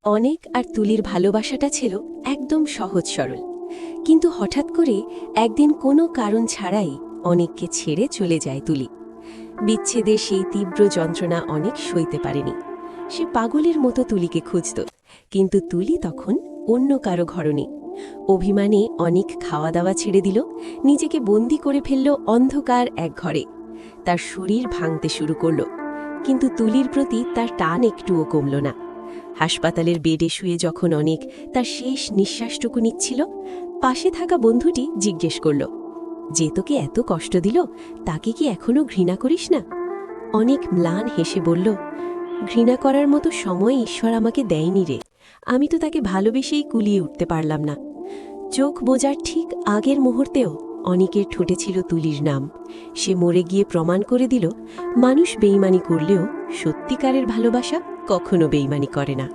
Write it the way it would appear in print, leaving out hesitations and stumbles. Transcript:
অনেক আর তুলির ভালোবাসাটা ছিল একদম সহজ সরল, কিন্তু হঠাৎ করে একদিন কোনো কারণ ছাড়াই অনেককে ছেড়ে চলে যায় তুলি। বিচ্ছেদে সেই তীব্র যন্ত্রণা অনেক সইতে পারেনি। সে পাগলের মতো তুলিকে খুঁজত, কিন্তু তুলি তখন অন্য কারো ঘরণী। অভিমানে অনেক খাওয়া দাওয়া ছেড়ে দিল, নিজেকে বন্দি করে ফেলল অন্ধকার এক ঘরে। তার শরীর ভাঙতে শুরু করল, কিন্তু তুলির প্রতি তার টান একটুও কমল না। হাসপাতালের বেডে শুয়ে যখন অনেক তার শেষ নিঃশ্বাসটুকু নিচ্ছিল, পাশে থাকা বন্ধুটি জিজ্ঞেস করল, যে তোকে এত কষ্ট দিল তাকে কি এখনো ঘৃণা করিস না? অনেক ম্লান হেসে বলল, ঘৃণা করার মতো সময় ঈশ্বর আমাকে দেয়নি রে। আমি তো তাকে ভালোবেসেই কুলিয়ে উঠতে পারলাম না। চোখ বোঝার ঠিক আগের মুহূর্তেও অনেকের ঠোঁটে ছিল তুলির নাম। সে মরে গিয়ে প্রমাণ করে দিল, মানুষ বেইমানি করলেও সত্যিকারের ভালোবাসা কখনো বেইমানি করে না।